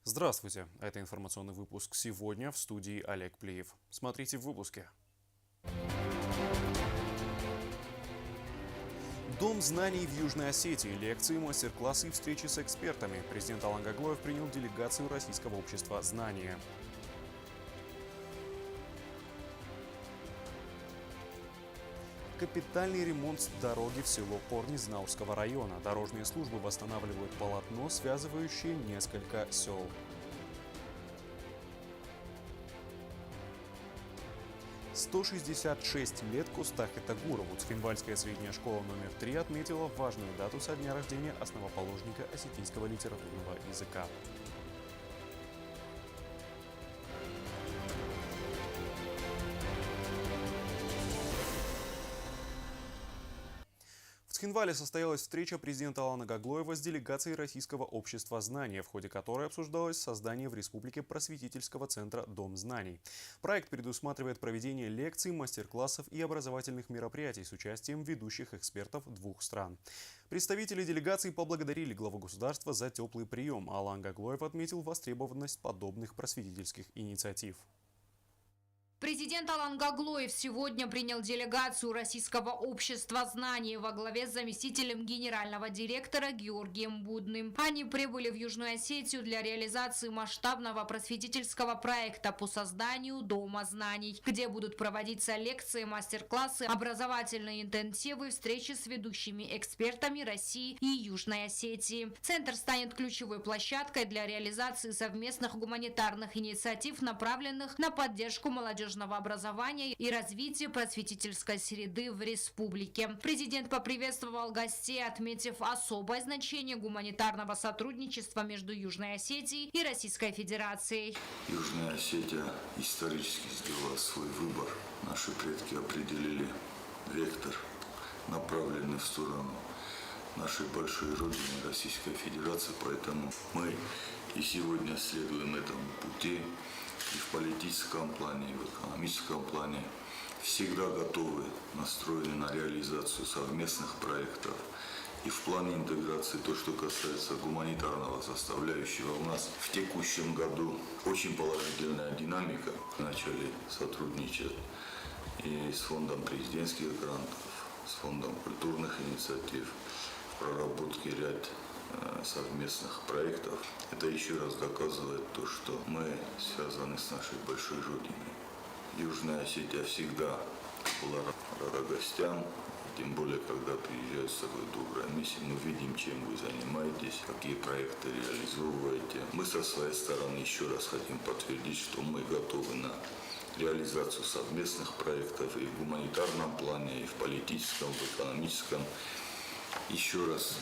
Здравствуйте, это информационный выпуск «Сегодня» в студии Олег Плиев. Смотрите в выпуске. Дом знаний в Южной Осетии, лекции, мастер-классы и встречи с экспертами. Президент Алан Гаглоев принял делегацию Российского общества знания. Капитальный ремонт дороги в село Корни Знаурского района. Дорожные службы восстанавливают полотно, связывающее несколько сел. «166 лет Костахе Тагурову». Цхинвальская средняя школа номер 3 отметила важную дату со дня рождения основоположника осетинского литературного языка. В Цхинвале состоялась встреча президента Алана Гаглоева с делегацией Российского общества знания, в ходе которой обсуждалось создание в республике просветительского центра «Дом знаний». Проект предусматривает проведение лекций, мастер-классов и образовательных мероприятий с участием ведущих экспертов двух стран. Представители делегации поблагодарили главу государства за теплый прием. Алан Гаглоев отметил востребованность подобных просветительских инициатив. Президент Алан Гаглоев сегодня принял делегацию Российского общества знаний во главе с заместителем генерального директора Георгием Будным. Они прибыли в Южную Осетию для реализации масштабного просветительского проекта по созданию Дома знаний, где будут проводиться лекции, мастер-классы, образовательные интенсивы, встречи с ведущими экспертами России и Южной Осетии. Центр станет ключевой площадкой для реализации совместных гуманитарных инициатив, направленных на поддержку молодежи образования и развития просветительской среды в республике. Президент поприветствовал гостей, отметив особое значение гуманитарного сотрудничества между Южной Осетией и Российской Федерацией. Южная Осетия исторически сделала свой выбор. Наши предки определили вектор, направленный в сторону нашей большой родины Российской Федерации, поэтому мы и сегодня следуем этому пути. И в политическом плане, и в экономическом плане всегда готовы, настроены на реализацию совместных проектов. И в плане интеграции, то, что касается гуманитарного составляющего, у нас в текущем году очень положительная динамика. Начали сотрудничать и с фондом президентских грантов, с фондом культурных инициатив, в проработке ряд совместных проектов. Это еще раз доказывает то, что мы связаны с нашей большой родиной. Южная Осетия всегда была рада гостям, тем более, когда приезжают с такой доброй миссией, мы видим, чем вы занимаетесь, какие проекты реализовываете. Мы со своей стороны еще раз хотим подтвердить, что мы готовы на реализацию совместных проектов и в гуманитарном плане, и в политическом, в экономическом. Еще раз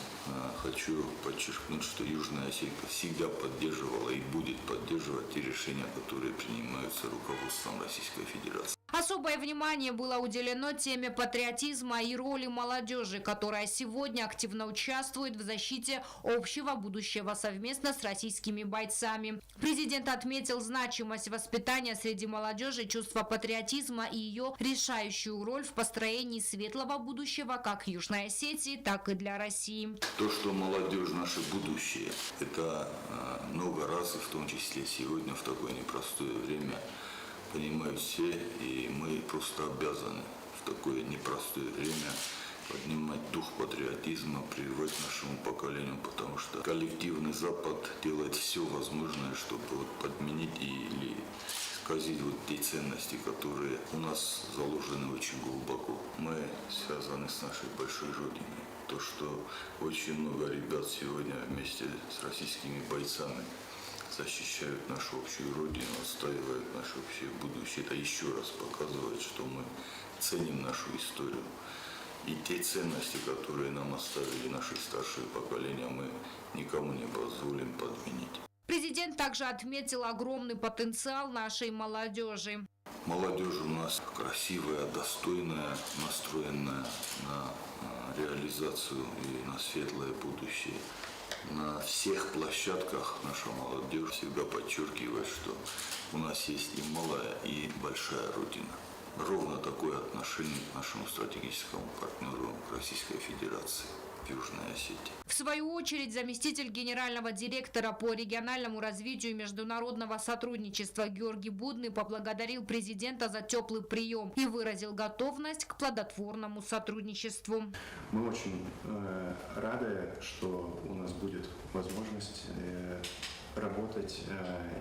хочу подчеркнуть, что Южная Осетия всегда поддерживала и будет поддерживать те решения, которые принимаются руководством Российской Федерации. Особое внимание было уделено теме патриотизма и роли молодежи, которая сегодня активно участвует в защите общего будущего совместно с российскими бойцами. Президент отметил значимость воспитания среди молодежи чувства патриотизма и ее решающую роль в построении светлого будущего как Южной Осетии, так и для России. То, что молодежь наше будущее, это много раз, и в том числе сегодня в такое непростое время, понимают все, и мы просто обязаны в такое непростое время поднимать дух патриотизма, прививать нашему поколению, потому что коллективный Запад делает все возможное, чтобы подменить или исказить те ценности, которые у нас заложены очень глубоко. Мы связаны с нашей большой родиной. То, что очень много ребят сегодня вместе с российскими бойцами защищают нашу общую родину, отстаивают наше общее будущее. Это еще раз показывает, что мы ценим нашу историю. И те ценности, которые нам оставили наши старшие поколения, мы никому не позволим подменить. Президент также отметил огромный потенциал нашей молодежи. Молодежь у нас красивая, достойная, настроенная на реализацию и на светлое будущее. На всех площадках наша молодежь всегда подчеркивает, что у нас есть и малая, и большая родина. Ровно такое отношение к нашему стратегическому партнеру Российской Федерации. в Южной Осетии. В свою очередь, заместитель генерального директора по региональному развитию и международного сотрудничества Георгий Будный поблагодарил президента за теплый прием и выразил готовность к плодотворному сотрудничеству. Мы очень рады, что у нас будет возможность работать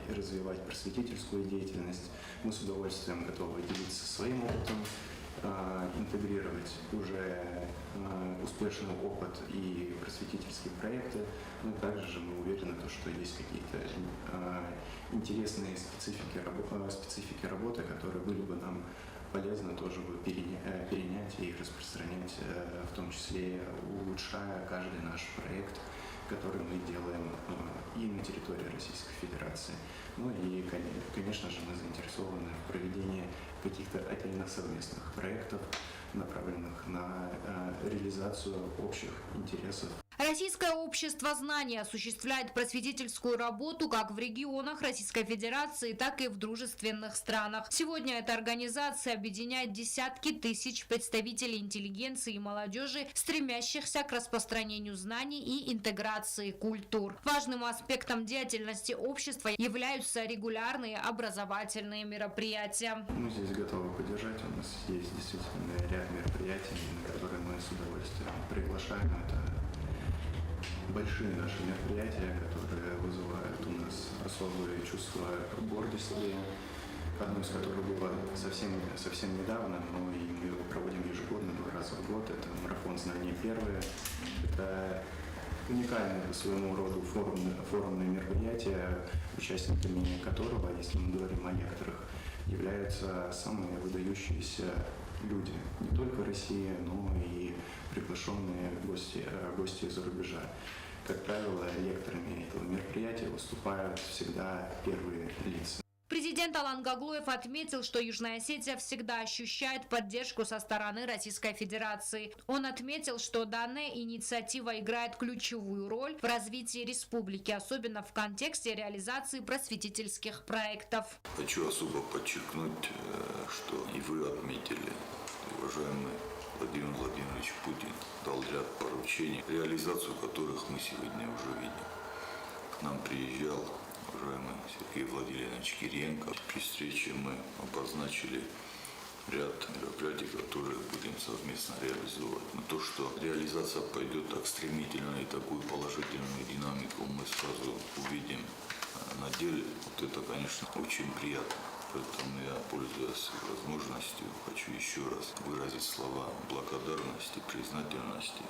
и развивать просветительскую деятельность. Мы с удовольствием готовы делиться своим опытом, интегрировать уже успешный опыт и просветительские проекты. Но также мы уверены, что есть какие-то интересные специфики работы, которые были бы нам полезно тоже перенять и распространять, в том числе улучшая каждый наш проект, который мы делаем и на территории Российской Федерации. Ну и, конечно же, мы заинтересованы в проведении каких-то отдельных совместных проектов, направленных на реализацию общих интересов. Российское общество знаний осуществляет просветительскую работу как в регионах Российской Федерации, так и в дружественных странах. Сегодня эта организация объединяет десятки тысяч представителей интеллигенции и молодежи, стремящихся к распространению знаний и интеграции культур. Важным аспектом деятельности общества являются регулярные образовательные мероприятия. Мы здесь готовы поддержать. У нас есть действительно ряд мероприятий, на которые мы с удовольствием приглашаем. Это большие наши мероприятия, которые вызывают у нас особое чувство гордости, одно из которых было совсем недавно, но и мы его проводим ежегодно, 2 раза в год. Это марафон знаний первые. Это уникальное по своему роду форумное мероприятие, участниками которого, если мы говорим о некоторых, являются самые выдающиеся люди не только России, но и приглашенные гости из-за рубежа. Как правило, лекторами этого мероприятия выступают всегда первые лица. Президент Алан Гаглоев отметил, что Южная Осетия всегда ощущает поддержку со стороны Российской Федерации. Он отметил, что данная инициатива играет ключевую роль в развитии республики, особенно в контексте реализации просветительских проектов. Хочу особо подчеркнуть, что и вы отметили, уважаемый Владимир Владимирович Путин дал ряд поручений, реализацию которых мы сегодня уже видим. К нам приезжал уважаемый Сергей Владимирович Кириенко. При встрече мы обозначили ряд мероприятий, которые будем совместно реализовывать. Но то, что реализация пойдет так стремительно и такую положительную динамику мы сразу увидим на деле, вот это, конечно, очень приятно. Поэтому я, пользуясь возможностью, хочу еще раз выразить слова благодарности, признательности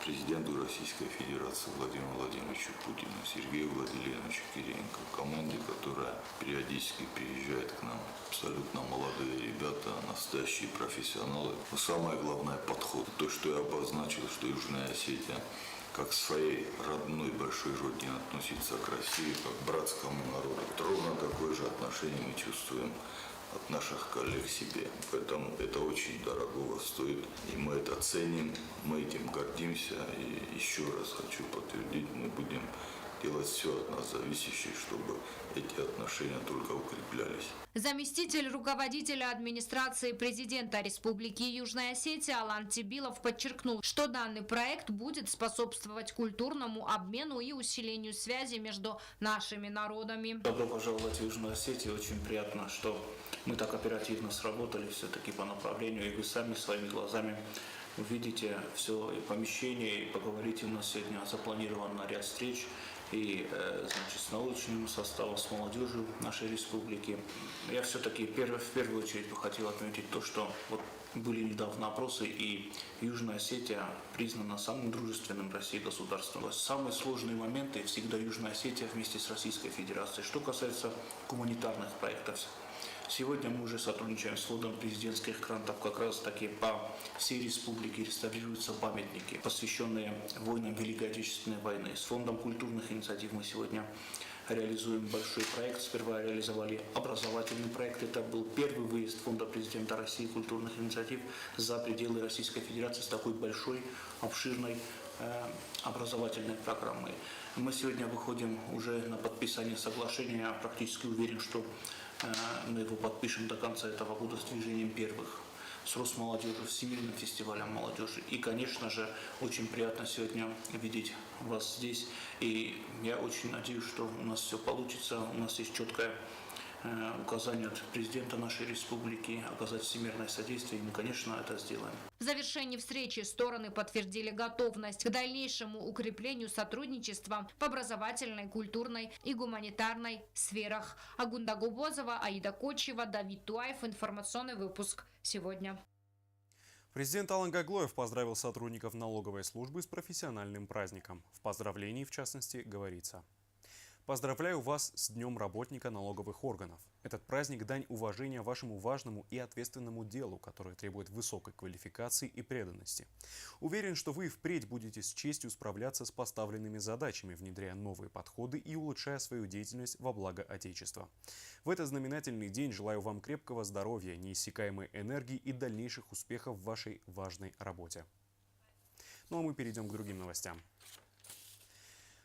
президенту Российской Федерации Владимиру Владимировичу Путину, Сергею Владимировичу Кириенко, команде, которая периодически приезжает к нам. Абсолютно молодые ребята, настоящие профессионалы. Но самое главное – подход. То, что я обозначил, что Южная Осетия как к своей родной большой родине относится к России, как к братскому народу. Ровно такое же отношение мы чувствуем от наших коллег к себе. Поэтому это очень дорогого стоит, и мы это ценим, мы этим гордимся. И еще раз хочу подтвердить, мы будем делать все от нас зависящее, чтобы эти отношения только укреплялись. Заместитель руководителя администрации президента Республики Южная Осетия Алан Тибилов подчеркнул, что данный проект будет способствовать культурному обмену и усилению связи между нашими народами. Добро пожаловать в Южную Осетию. Очень приятно, что мы так оперативно сработали все-таки по направлению, и вы сами своими глазами увидите все и помещение, и поговорите. У нас сегодня запланирован ряд встреч и с научным составом, с молодежью нашей республики. Я все-таки в первую очередь бы хотел отметить то, что вот были недавно опросы, и Южная Осетия признана самым дружественным в России государством. Самые сложные моменты всегда Южная Осетия вместе с Российской Федерацией. Что касается гуманитарных проектов, сегодня мы уже сотрудничаем с фондом президентских грантов. Как раз таки по всей республике реставрируются памятники, посвященные войнам Великой Отечественной войны. С фондом культурных инициатив мы сегодня реализуем большой проект. Сперва реализовали образовательный проект. Это был первый выезд фонда президента России культурных инициатив за пределы Российской Федерации с такой большой, обширной образовательной программой. Мы сегодня выходим уже на подписание соглашения. Я практически уверен, что мы его подпишем до конца этого года с движением первых с Росмолодежью, Всемирным фестивалем молодежи. И, конечно же, очень приятно сегодня видеть вас здесь. И я очень надеюсь, что у нас все получится. У нас есть четкое указание от президента нашей республики оказать всемирное содействие, и мы, конечно, это сделаем. В завершении встречи стороны подтвердили готовность к дальнейшему укреплению сотрудничества в образовательной, культурной и гуманитарной сферах. Агунда Губозова, Аида Кочева, Давид Туаев. Информационный выпуск сегодня. Президент Алан Гаглоев поздравил сотрудников налоговой службы с профессиональным праздником. В поздравлении, в частности, говорится: «Поздравляю вас с Днем работника налоговых органов. Этот праздник – дань уважения вашему важному и ответственному делу, которое требует высокой квалификации и преданности. Уверен, что вы впредь будете с честью справляться с поставленными задачами, внедряя новые подходы и улучшая свою деятельность во благо Отечества. В этот знаменательный день желаю вам крепкого здоровья, неиссякаемой энергии и дальнейших успехов в вашей важной работе». Ну а мы перейдем к другим новостям.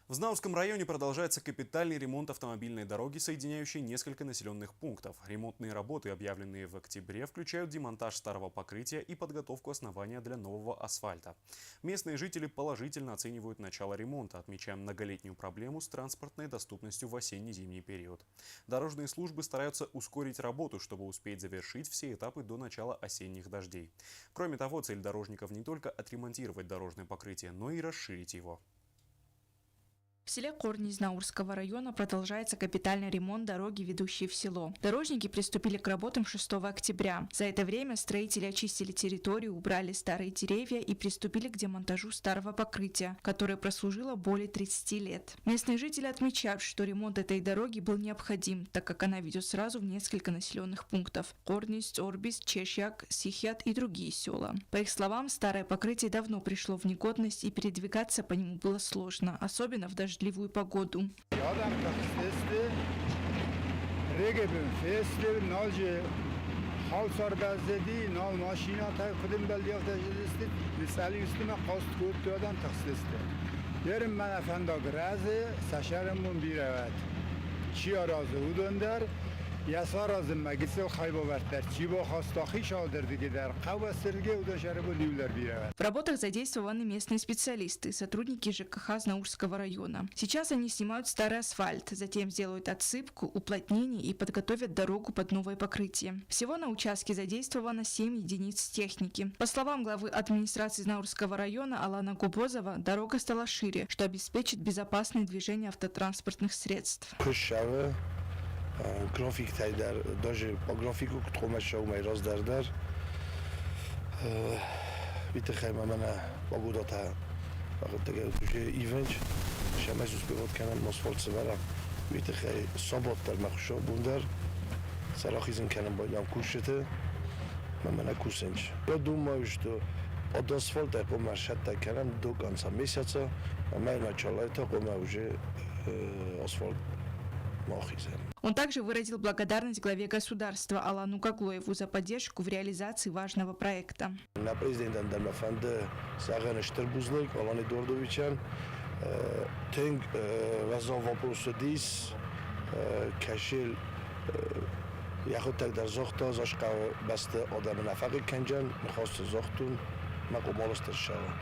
В Знаурском районе продолжается капитальный ремонт автомобильной дороги, соединяющей несколько населенных пунктов. Ремонтные работы, объявленные в октябре, включают демонтаж старого покрытия и подготовку основания для нового асфальта. Местные жители положительно оценивают начало ремонта, отмечая многолетнюю проблему с транспортной доступностью в осенне-зимний период. Дорожные службы стараются ускорить работу, чтобы успеть завершить все этапы до начала осенних дождей. Кроме того, цель дорожников не только отремонтировать дорожное покрытие, но и расширить его. В селе Корни Знаурского района продолжается капитальный ремонт дороги, ведущей в село. Дорожники приступили к работам 6 октября. За это время строители очистили территорию, убрали старые деревья и приступили к демонтажу старого покрытия, которое прослужило более 30 лет. Местные жители отмечают, что ремонт этой дороги был необходим, так как она ведет сразу в несколько населенных пунктов – Корнист, Орбис, Чешьяк, Сихьят и другие села. По их словам, старое покрытие давно пришло в негодность и передвигаться по нему было сложно, особенно в дождливую погоду. В работах задействованы местные специалисты, сотрудники ЖКХ Знаурского района. Сейчас они снимают старый асфальт, затем сделают отсыпку, уплотнение и подготовят дорогу под новое покрытие. Всего на участке задействовано 7 единиц техники. По словам главы администрации Знаурского района Алана Губозова, дорога стала шире, что обеспечит безопасное движение автотранспортных средств. گرافیک تایی در داجه با گرافیکو که تخمش شو می راز در بیت خیمه من با بودا تا وقت دیگه توشه ایونج شمش دوست بیواد کنم ماسفالت سوارم بیت خیلی صابت در مخشا بوندر سراخیزم کنم با ایلام کوشته من کوسنج یا دو مایش تو od asfalta قوم شد کنم دو کنسا میسیده و من نچالای تا قوم اوجه асфальт ماخیزم. Он также выразил благодарность главе государства Алану Гаглоеву за поддержку в реализации важного проекта. На президента Дамафанде Саганештер Бузник, Алан Эдуардовичан, Тенг Вазан Вопросодис, Кашел, я хоть так даже захта, зашка басте Адам Нафаги Канджан, махаст захтун.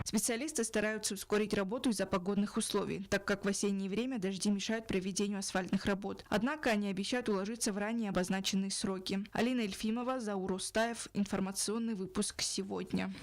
Специалисты стараются ускорить работу из-за погодных условий, так как в осеннее время дожди мешают проведению асфальтных работ. Однако они обещают уложиться в ранее обозначенные сроки. Алина Эльфимова, Заур Устаев. Информационный выпуск сегодня.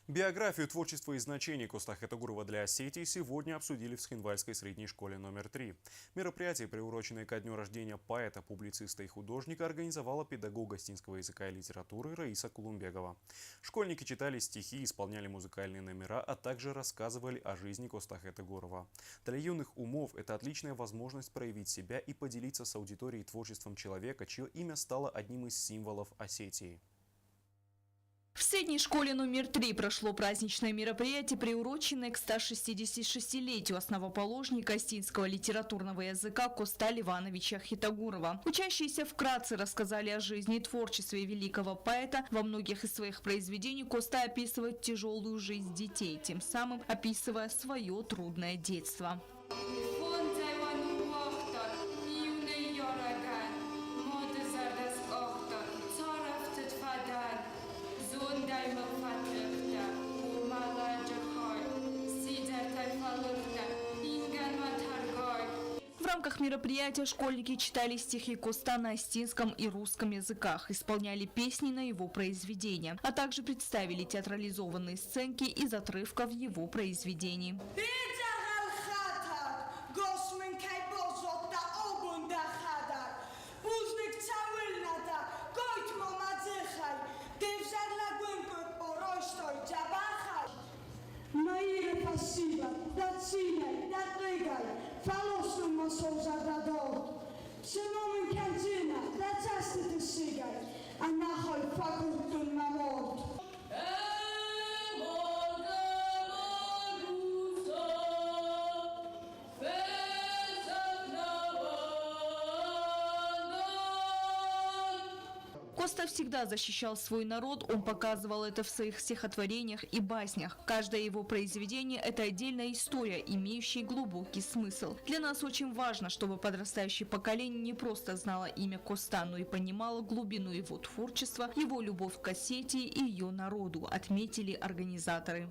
Биографию, творчество и значение Костаха Этогурова для Осетии сегодня обсудили в Схинвальской средней школе номер 3. Мероприятие, приуроченное ко дню рождения поэта, публициста и художника, организовала педагог гостинского языка и литературы Раиса Кулумбегова. Школьники читали стихи, исполняли музыкальные номера, а также рассказывали о жизни Костаха Этогурова. Для юных умов это отличная возможность проявить себя и поделиться с аудиторией творчеством человека, чье имя стало одним из символов Осетии. В средней школе номер 3 прошло праздничное мероприятие, приуроченное к 166-летию основоположника остинского литературного языка Коста Ливановича Хитагурова. Учащиеся вкратце рассказали о жизни и творчестве великого поэта. Во многих из своих произведений Коста описывает тяжелую жизнь детей, тем самым описывая свое трудное детство. В рамках мероприятия школьники читали стихи Коста на остинском и русском языках, исполняли песни на его произведения, а также представили театрализованные сценки из отрывков его произведений. Passiva, da cine, da regai, falosul mă s-o zadador. Ce moment cantina, da ceastă te sigai, anahoi facultul mă mort. Коста всегда защищал свой народ, он показывал это в своих стихотворениях и баснях. Каждое его произведение – это отдельная история, имеющая глубокий смысл. Для нас очень важно, чтобы подрастающее поколение не просто знало имя Коста, но и понимало глубину его творчества, его любовь к Осетии и ее народу, отметили организаторы.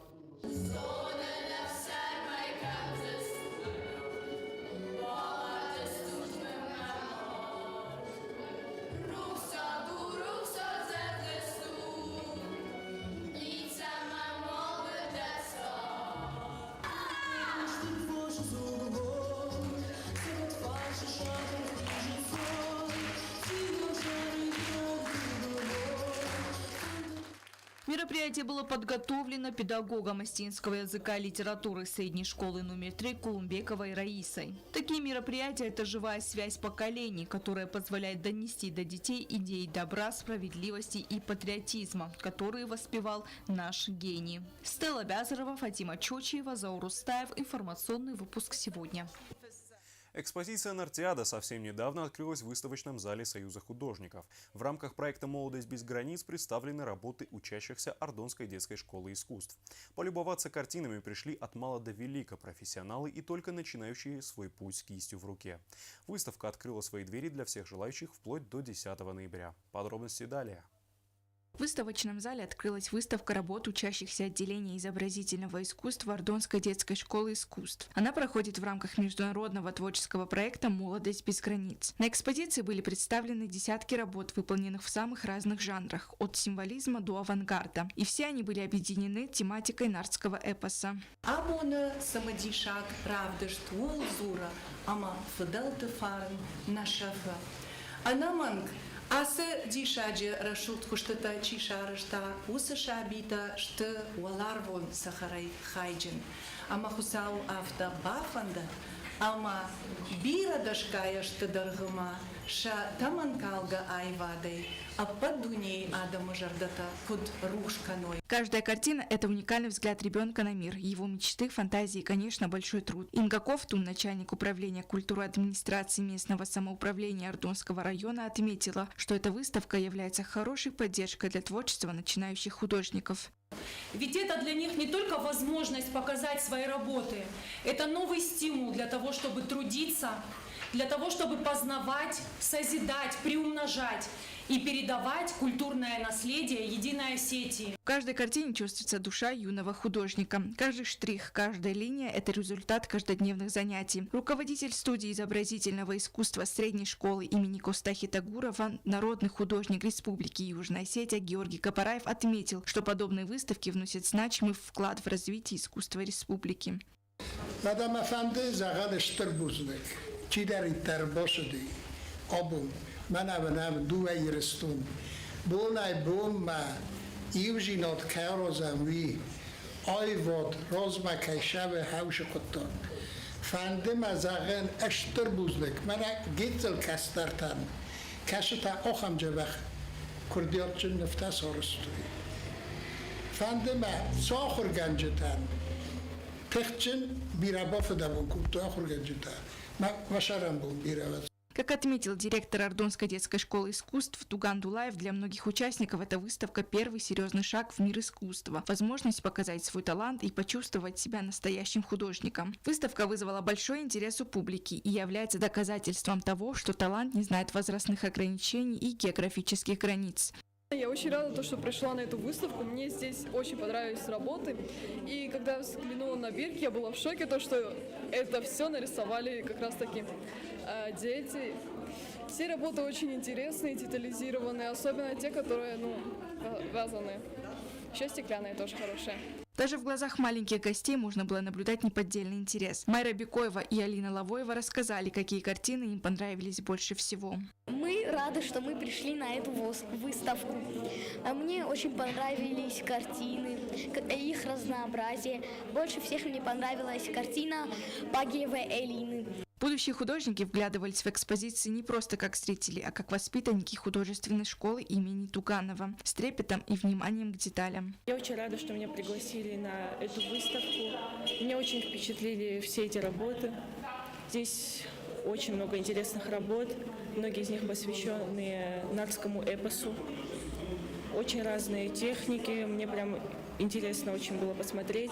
Мероприятие было подготовлено педагогом остинского языка и литературы средней школы номер 3 Кулумбековой Раисой. Такие мероприятия – это живая связь поколений, которая позволяет донести до детей идеи добра, справедливости и патриотизма, которые воспевал наш гений. Стелла Бязарова, Фатима Чочиева, Заур Устаев. Информационный выпуск сегодня. Экспозиция «Нартиада» совсем недавно открылась в выставочном зале Союза художников. В рамках проекта «Молодость без границ» представлены работы учащихся Ардонской детской школы искусств. Полюбоваться картинами пришли от мала до велика профессионалы и только начинающие свой путь с кистью в руке. Выставка открыла свои двери для всех желающих вплоть до 10 ноября. Подробности далее. В выставочном зале открылась выставка работ учащихся отделения изобразительного искусства Ардонской детской школы искусств. Она проходит в рамках международного творческого проекта «Молодость без границ». На экспозиции были представлены десятки работ, выполненных в самых разных жанрах, от символизма до авангарда. И все они были объединены тематикой нардского эпоса. Абона самодишак правдаш твол зура, ама фаделте фарн нашафа. Анаманг Асы дишаджи рашут хуштата чишарышта усы шабита шты уаларвон сахарай хайджин. Ама хусау авто бафанда, ама бира дашкая шты даргыма, ша таманкалга айвадей, а под дуней адама жардата под рушканой. Каждая картина – это уникальный взгляд ребенка на мир, его мечты, фантазии и, конечно, большой труд. Инга Ковтун, начальник управления культуры администрации местного самоуправления Ардонского района, отметила, что эта выставка является хорошей поддержкой для творчества начинающих художников. Ведь это для них не только возможность показать свои работы, это новый стимул для того, чтобы трудиться, для того, чтобы познавать, созидать, приумножать и передавать культурное наследие Единой Осетии. В каждой картине чувствуется душа юного художника. Каждый штрих, каждая линия – это результат каждодневных занятий. Руководитель студии изобразительного искусства средней школы имени Костахи Тагурова, народный художник Республики Южная Осетия Георгий Капараев отметил, что подобные выставки вносят значимый вклад в развитие искусства республики. من اونم دو ایرستون بونای بوم ما ایوژینات کارازم وی آی واد راز ما کشاب هوش قطان فنده مزاقن اشتر بوزلک من گیتل کسترتن کشتا آخم جوخ کردیات چن نفته سارستوی فنده ما ساخر گنجتن تخچن بیرباف دبون کن تو آخر گنجتن ما وشرم بون بیرباف. Как отметил директор Ардонской детской школы искусств Туган Дулаев, для многих участников эта выставка – первый серьезный шаг в мир искусства, возможность показать свой талант и почувствовать себя настоящим художником. Выставка вызвала большой интерес у публики и является доказательством того, что талант не знает возрастных ограничений и географических границ. Я очень рада, что пришла на эту выставку. Мне здесь очень понравились работы. И когда я взглянула на бирки, я была в шоке, что это все нарисовали как раз таки дети. Все работы очень интересные, детализированные, особенно те, которые вязаные. Еще стеклянные тоже хорошие. Даже в глазах маленьких гостей можно было наблюдать неподдельный интерес. Майра Бекоева и Алина Лавоева рассказали, какие картины им понравились больше всего. Мы рады, что мы пришли на эту выставку. Мне очень понравились картины, их разнообразие. Больше всех мне понравилась картина Багиевой Элины. Будущие художники вглядывались в экспозиции не просто как зрители, а как воспитанники художественной школы имени Туганова, с трепетом и вниманием к деталям. Я очень рада, что меня пригласили на эту выставку. Меня очень впечатлили все эти работы. Здесь очень много интересных работ, многие из них посвящены нарскому эпосу. Очень разные техники, мне прям интересно очень было посмотреть.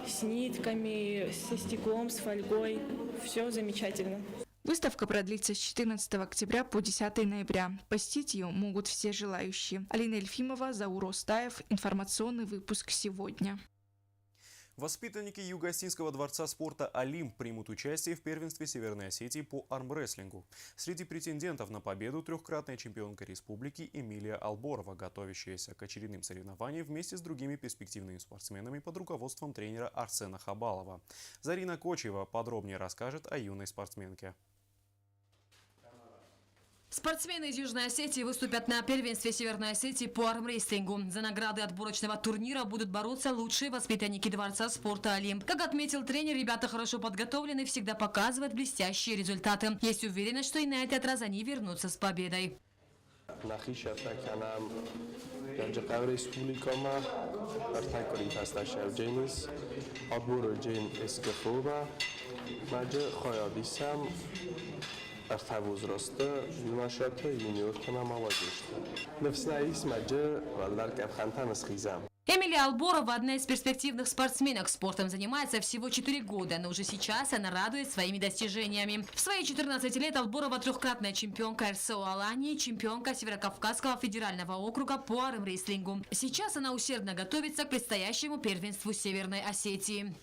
С нитками, со стеклом, с фольгой. Все замечательно. Выставка продлится с 14 октября по 10 ноября. Посетить ее могут все желающие. Алина Ельфимова, Заур Остаев. Информационный выпуск сегодня. Воспитанники Юго-Осетинского дворца спорта «Олимп» примут участие в первенстве Северной Осетии по армрестлингу. Среди претендентов на победу трехкратная чемпионка республики Эмилия Алборова, готовящаяся к очередным соревнованиям вместе с другими перспективными спортсменами под руководством тренера Арсена Хабалова. Зарина Кочева подробнее расскажет о юной спортсменке. Спортсмены из Южной Осетии выступят на первенстве Северной Осетии по армрестлингу. За награды отборочного турнира будут бороться лучшие воспитанники дворца спорта «Олимп». Как отметил тренер, ребята хорошо подготовлены, всегда показывают блестящие результаты. Есть уверенность, что и на этот раз они вернутся с победой. Эмилия Алборова – одна из перспективных спортсменок. Спортом занимается всего 4 года, но уже сейчас она радует своими достижениями. В свои 14 лет Алборова трехкратная чемпионка РСО Алании, чемпионка Северокавказского федерального округа по армрестлингу. Сейчас она усердно готовится к предстоящему первенству Северной Осетии.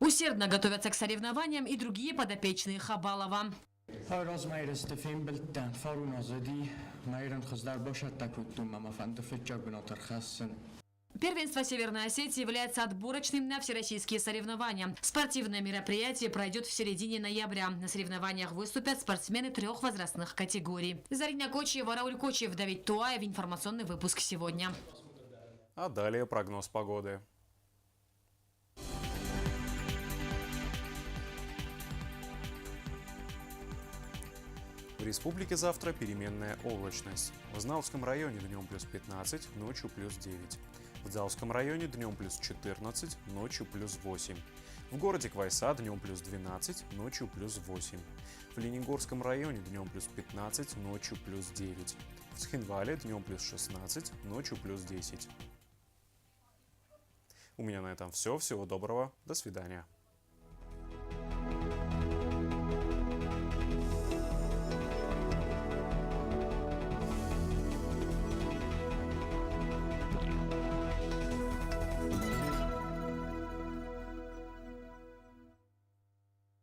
Усердно готовятся к соревнованиям и другие подопечные Хабалова. Первенство Северной Осетии является отборочным на всероссийские соревнования. Спортивное мероприятие пройдет в середине ноября. На соревнованиях выступят спортсмены 3 возрастных категорий. Зарина Кочева, Рауль Кочев, Давид Туаев. Информационный выпуск сегодня. А далее прогноз погоды. В республике завтра переменная облачность. В Знаутском районе днем плюс 15, ночью плюс 9. В Дзауском районе днем плюс 14, ночью плюс 8. В городе Квайса днем плюс 12, ночью плюс 8. В Ленигорском районе днем плюс 15, ночью плюс 9. В Цхинвале днем плюс 16, ночью плюс 10. У меня на этом все. Всего доброго. До свидания.